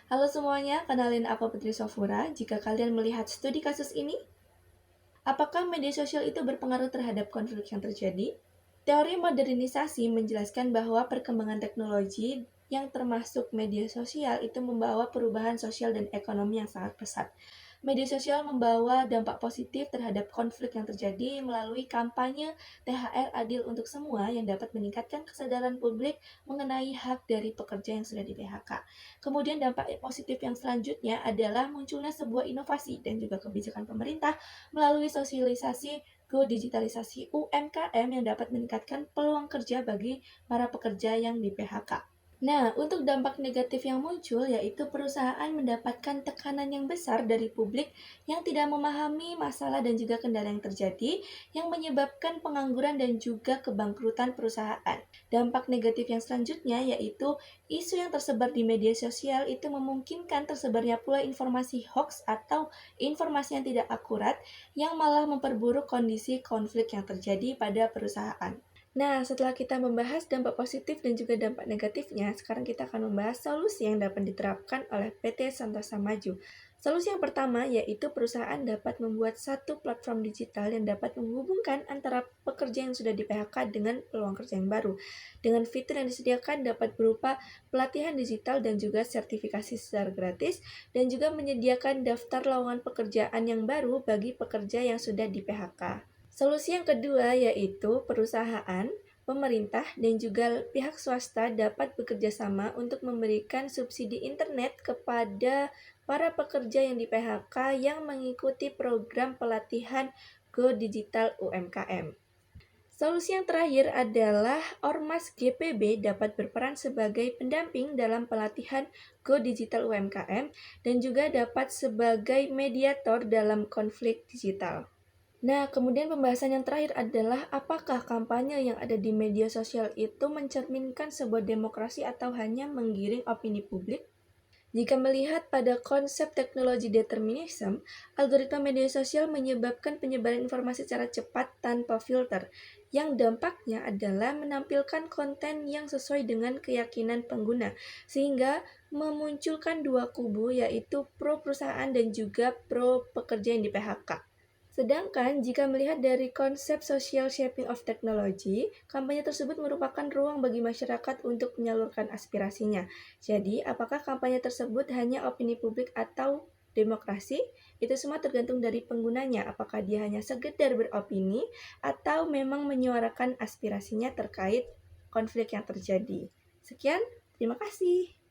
Halo semuanya, kenalin aku Putri Sofura. Jika kalian melihat studi kasus ini, apakah media sosial itu berpengaruh terhadap konflik yang terjadi? Teori modernisasi menjelaskan bahwa perkembangan teknologi yang termasuk media sosial itu membawa perubahan sosial dan ekonomi yang sangat pesat. Media sosial membawa dampak positif terhadap konflik yang terjadi melalui kampanye THR adil untuk semua yang dapat meningkatkan kesadaran publik mengenai hak dari pekerja yang sudah di PHK. Kemudian dampak positif yang selanjutnya adalah munculnya sebuah inovasi dan juga kebijakan pemerintah melalui sosialisasi Go digitalisasi UMKM yang dapat meningkatkan peluang kerja bagi para pekerja yang di PHK. Nah, untuk dampak negatif yang muncul yaitu perusahaan mendapatkan tekanan yang besar dari publik yang tidak memahami masalah dan juga kendala yang terjadi, yang menyebabkan pengangguran dan juga kebangkrutan perusahaan. Dampak negatif yang selanjutnya yaitu isu yang tersebar di media sosial itu memungkinkan tersebarnya pula informasi hoax atau informasi yang tidak akurat yang malah memperburuk kondisi konflik yang terjadi pada perusahaan. Nah, setelah kita membahas dampak positif dan juga dampak negatifnya, sekarang kita akan membahas solusi yang dapat diterapkan oleh PT Santosa Maju. Solusi yang pertama yaitu perusahaan dapat membuat satu platform digital yang dapat menghubungkan antara pekerja yang sudah di PHK dengan peluang kerja yang baru. Dengan fitur yang disediakan dapat berupa pelatihan digital dan juga sertifikasi secara gratis, dan juga menyediakan daftar lowongan pekerjaan yang baru bagi pekerja yang sudah di PHK. Solusi yang kedua yaitu perusahaan, pemerintah, dan juga pihak swasta dapat bekerja sama untuk memberikan subsidi internet kepada para pekerja yang di PHK yang mengikuti program pelatihan Go Digital UMKM. Solusi yang terakhir adalah Ormas GPB dapat berperan sebagai pendamping dalam pelatihan Go Digital UMKM dan juga dapat sebagai mediator dalam konflik digital. Nah, kemudian pembahasan yang terakhir adalah apakah kampanye yang ada di media sosial itu mencerminkan sebuah demokrasi atau hanya menggiring opini publik? Jika melihat pada konsep teknologi determinism, algoritma media sosial menyebabkan penyebaran informasi secara cepat tanpa filter, yang dampaknya adalah menampilkan konten yang sesuai dengan keyakinan pengguna, sehingga memunculkan dua kubu yaitu pro perusahaan dan juga pro pekerja yang di PHK. Sedangkan jika melihat dari konsep social shaping of technology, kampanye tersebut merupakan ruang bagi masyarakat untuk menyalurkan aspirasinya. Jadi, apakah kampanye tersebut hanya opini publik atau demokrasi? Itu semua tergantung dari penggunanya, apakah dia hanya sekedar beropini atau memang menyuarakan aspirasinya terkait konflik yang terjadi. Sekian, terima kasih.